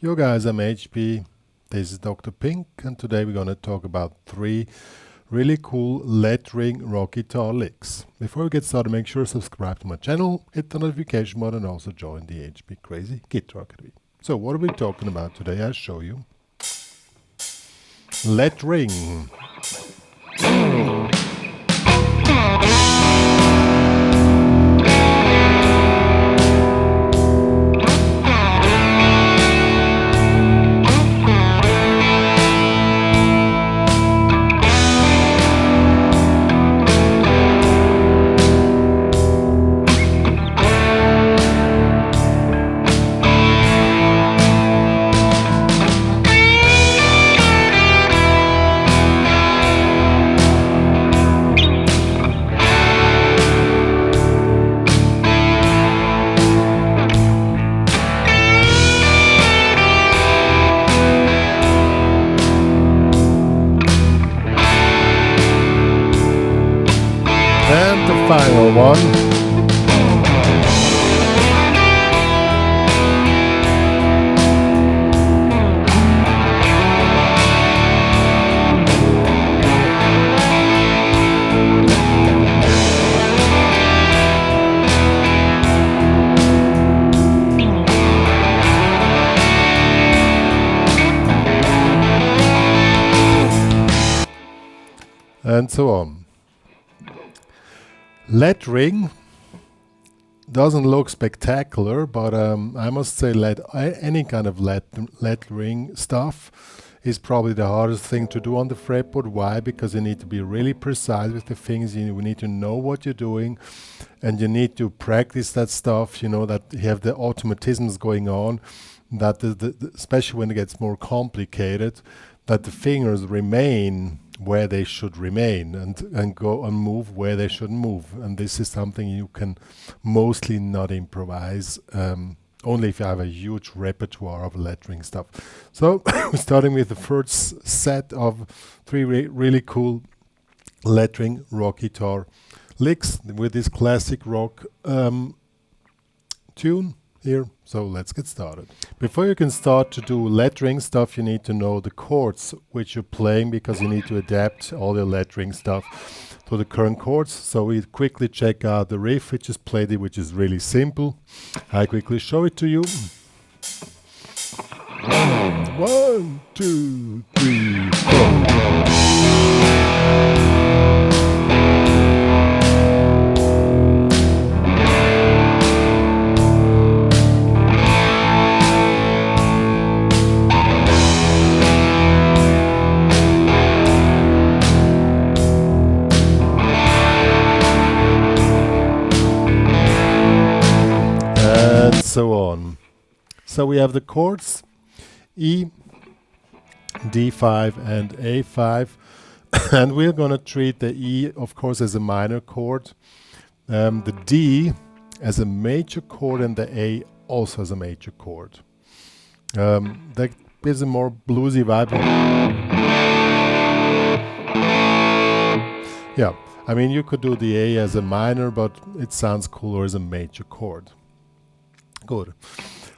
Yo guys, I'm HP, this is Dr. Pink, and today we're gonna talk about 3 really cool lettering rock guitar licks. Before we get started, make sure to subscribe to my channel, hit the notification button, and also join the HPCrazy Guitar Academy. So what are we talking about today? I'll show you. Lettering. And the final one. And so on. Lettering doesn't look spectacular, but I must say any kind of lettering stuff is probably the hardest thing to do on the fretboard. Why? Because you need to be really precise with the things. You need to know what you're doing, and you need to practice that stuff, you know, that you have the automatisms going on, that especially when it gets more complicated, that the fingers remain where they should remain and go and move where they shouldn't move. And this is something you can mostly not improvise, only if you have a huge repertoire of lettering stuff. So we're starting with the first set of 3 really cool lettering rock guitar licks with this classic rock tune here. So let's get started. Before you can start to do lettering stuff, you need to know the chords which you're playing, because you need to adapt all your lettering stuff to the current chords. So we quickly check out the riff which is played, which is really simple. I quickly show it to you. 1, 2, 3, 4. So on. So we have the chords E, D5 and A5 and we're going to treat the E of course as a minor chord, the D as a major chord, and the A also as a major chord. That gives a more bluesy vibe. Yeah, I mean you could do the A as a minor, but it sounds cooler as a major chord. Good.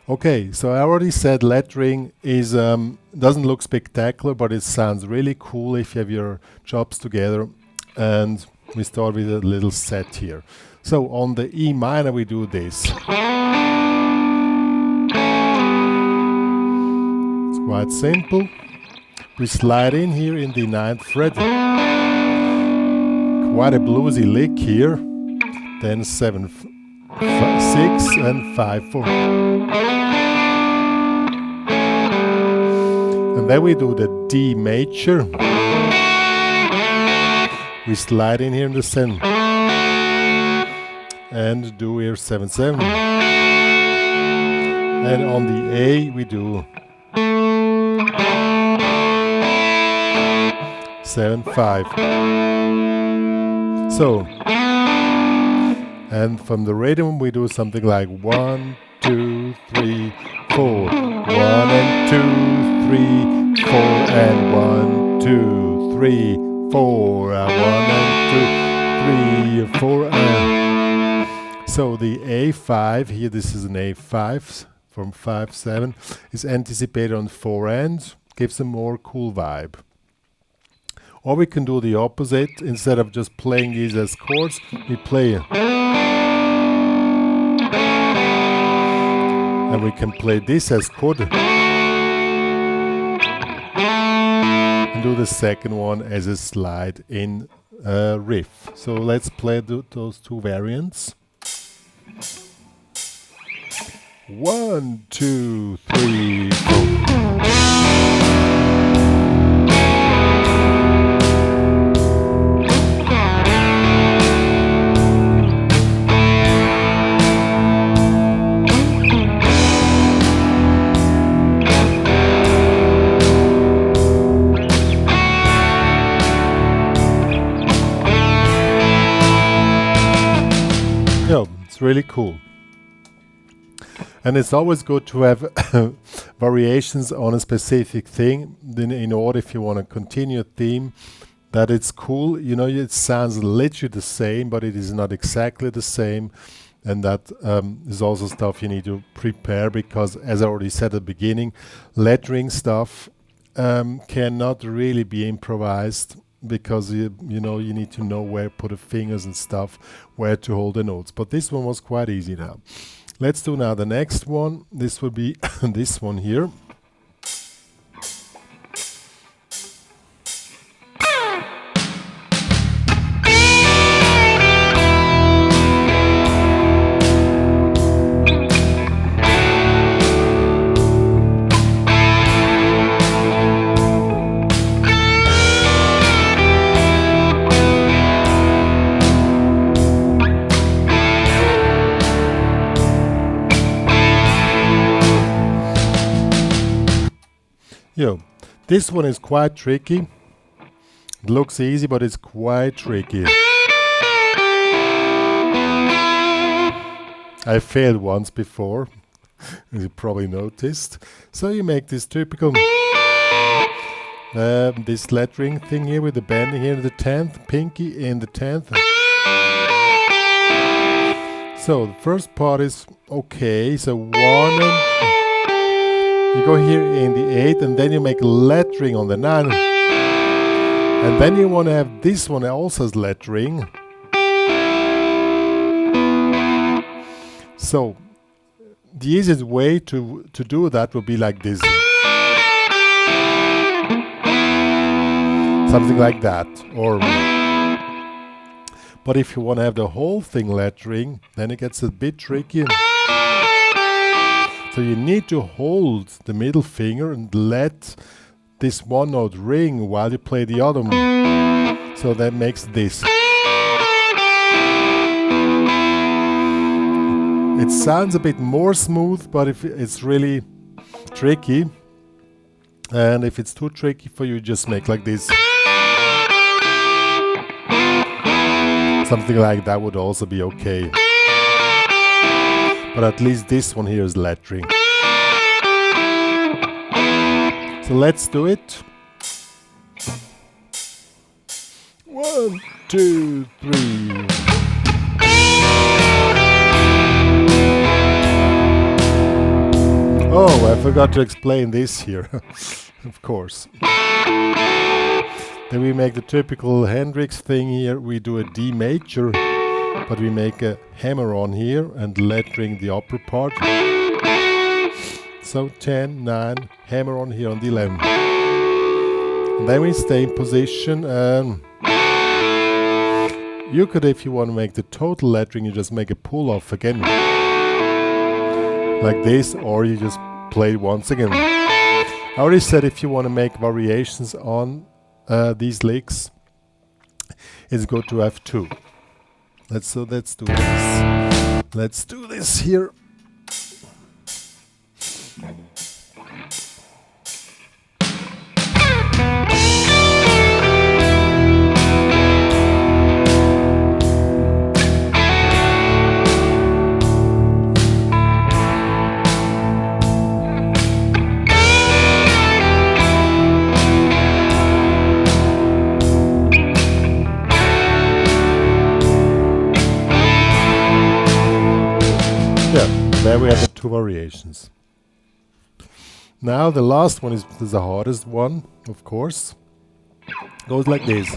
Okay, so I already said lettering is doesn't look spectacular, but it sounds really cool if you have your chops together. And we start with a little set here. So on the E minor we do this. It's quite simple. We slide in here in the 9th fret. Quite a bluesy lick here. Then 7, 6 and 5, 4. And then we do the D major. We slide in here in the center and do here 7, 7. And on the A we do 7, 5. So, and from the rhythm we do something like 1, 2, 3, 4. 1 and 2, 3, 4, and 1, 2, 3, 4. 1 and 2, 3, 4. So the A5 here, this is an A5 from 5/7 is anticipated on 4 ends, gives a more cool vibe. Or we can do the opposite. Instead of just playing these as chords, we play it. And we can play this as chord. And do the second one as a slide in riff. So let's play those two variants. 1, 2, 3, 4. It's really cool. And it's always good to have variations on a specific thing in order, if you want to continue a theme, that it's cool. You know, it sounds literally the same, but it is not exactly the same. And that is also stuff you need to prepare, because, as I already said at the beginning, lettering stuff cannot really be improvised, because you need to know where to put the fingers and stuff, where to hold the notes. But this one was quite easy now. Let's do now the next one. This will be this one here. This one is quite tricky. It looks easy, but it's quite tricky. I failed once before, as you probably noticed. So you make this typical this lettering thing here with the bending here in the 10th, pinky in the 10th. So the first part is okay. So 1 you go here in the 8th, and then you make lettering on the 9th. And then you want to have this one also as lettering. So the easiest way to do that would be like this. Something like that. But if you want to have the whole thing lettering, then it gets a bit tricky. So you need to hold the middle finger and let this one note ring while you play the other one. So that makes this. It sounds a bit more smooth, but if it's really tricky, and if it's too tricky for you, just make like this. Something like that would also be okay. But at least this one here is lettering. So let's do it. 1, 2, 3. Oh, I forgot to explain this here. Of course. Then we make the typical Hendrix thing here. We do a D major, but we make a hammer on here and lettering the upper part. So 10, 9, hammer on here on the 11. And then we stay in position. You could, if you want to make the total lettering, you just make a pull off again. Like this, or you just play it once again. I already said if you want to make variations on these licks, it's good to have 2. Let's do this. Let's do this here. There we have the 2 variations. Now the last one is the hardest one, of course. Goes like this.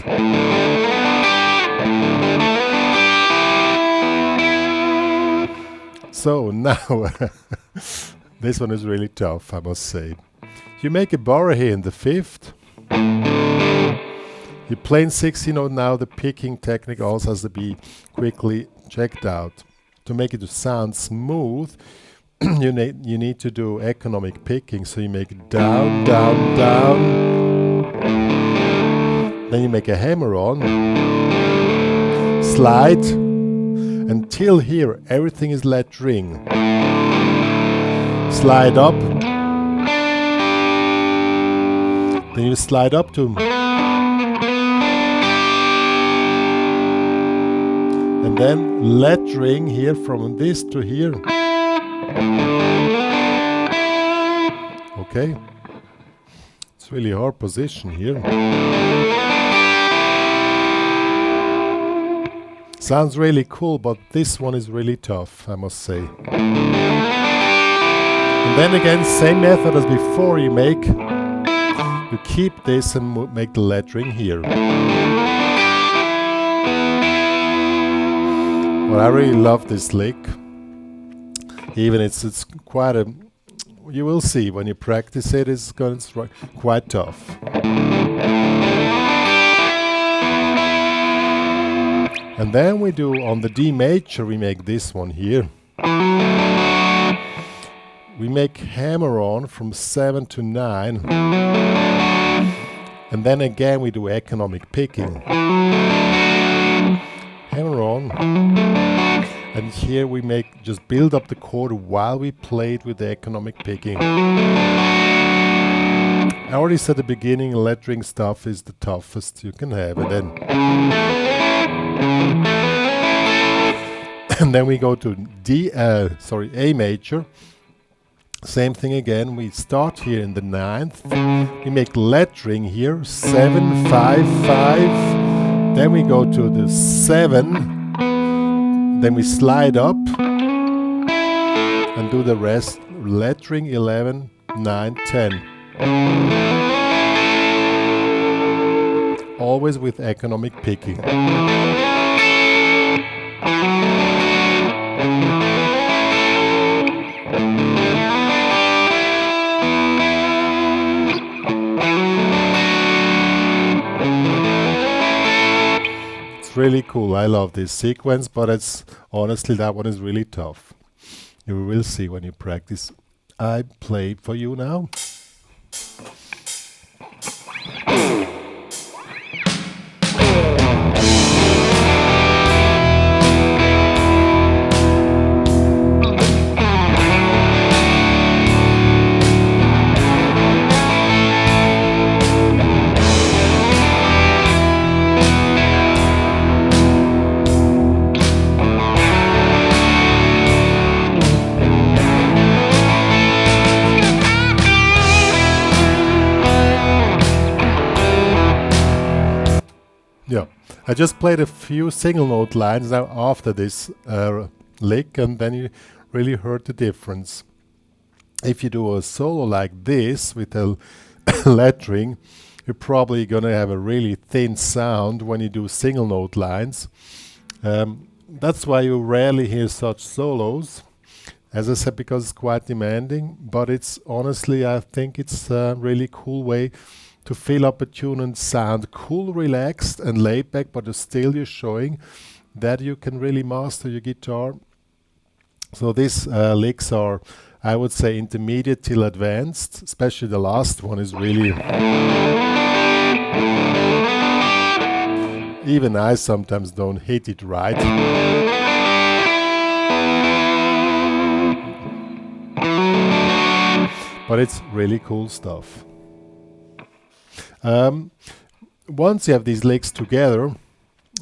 So now, this one is really tough, I must say. You make a bar here in the 5th. You play in 6th note. Now the picking technique also has to be quickly checked out. To make it sound smooth, you need to do economic picking. So you make down, down, down. Then you make a hammer on. Slide. Until here, everything is let ring. Slide up. Then you slide up to. And then let ring here from this to here. Okay. It's really hard position here. Sounds really cool, but this one is really tough, I must say. And then again, same method as before. You keep this and make the lettering here. Well, I really love this lick. Even it's quite a. You will see when you practice it. It's quite tough. And then we do on the D major, we make this one here. We make hammer on from 7 to 9. And then again we do economic picking. Hammer on. And here we just build up the chord while we play it with the economic picking. I already said at the beginning, lettering stuff is the toughest you can have. And then we go to A major. Same thing again. We start here in the 9th. We make lettering here, 7, 5, 5. Then we go to the 7. Then we slide up and do the rest. Lettering 11, 9, 10. Always with economic picking. It's really cool. I love this sequence, but honestly that one is really tough. You will see when you practice. I play it for you now. Yeah, I just played a few single note lines now after this lick, and then you really heard the difference. If you do a solo like this with a lettering, you're probably gonna have a really thin sound when you do single note lines. That's why you rarely hear such solos, as I said, because it's quite demanding, but it's honestly, I think it's a really cool way to fill up a tune and sound cool, relaxed and laid back, but still you're showing that you can really master your guitar. So these licks are, I would say, intermediate till advanced, especially the last one is really... Even I sometimes don't hit it right. But it's really cool stuff. Once you have these licks together,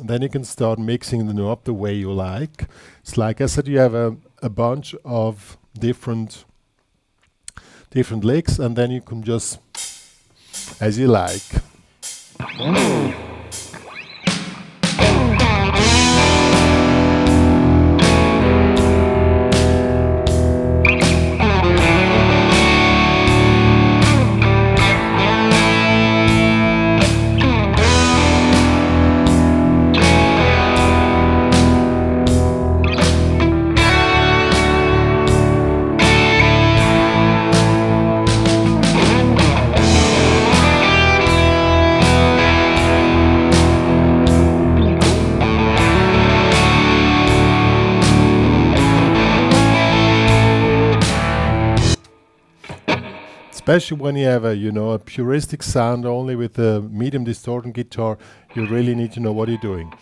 then you can start mixing them up the way you like. It's like I said, you have a bunch of different licks, and then you can just, as you like. Especially when you have a, you know, a puristic sound only with a medium distortion guitar, you really need to know what you're doing.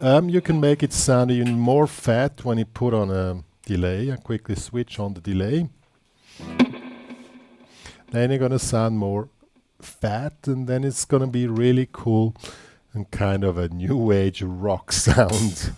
You can make it sound even more fat when you put on a delay. I quickly switch on the delay. Then you're gonna sound more fat, and then it's gonna be really cool and kind of a new age rock sound.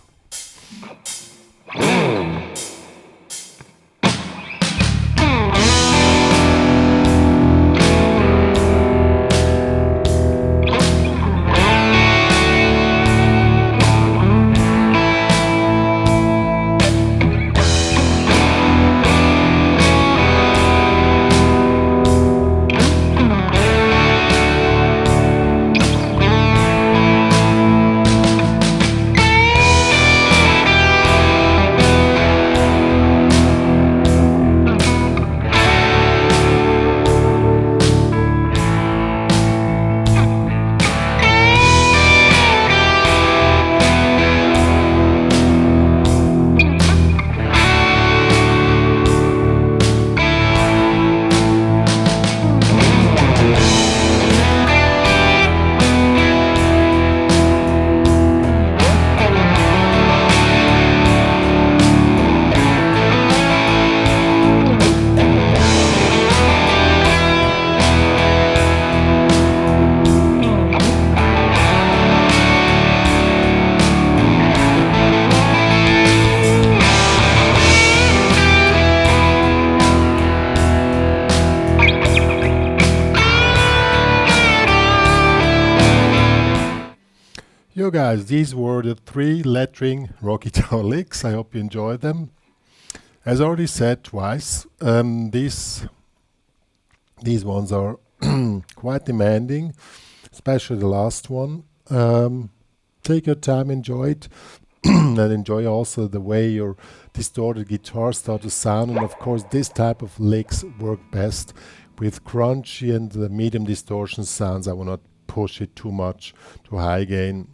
Yo guys, these were the 3 lettering rock guitar licks. I hope you enjoyed them. As already said twice, these ones are quite demanding, especially the last one. Take your time, enjoy it, and enjoy also the way your distorted guitars start to sound. And of course, this type of licks work best with crunchy and medium distortion sounds. I will not push it too much to high gain,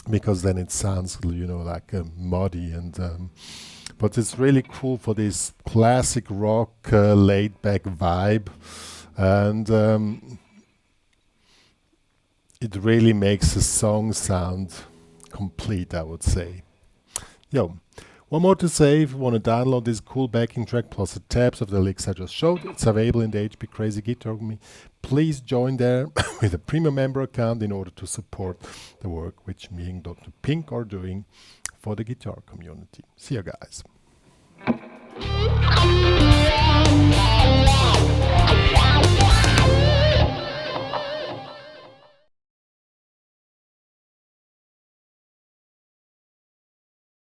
because then it sounds, you know, like muddy. And but it's really cool for this classic rock laid back vibe, and it really makes a song sound complete, I would say. Yo, one more to say: if you want to download this cool backing track plus the tabs of the licks I just showed, it's available in the HPCrazy Guitar Me. Please join there with a premium member account in order to support the work which me and Dr. Pink are doing for the guitar community. See you guys.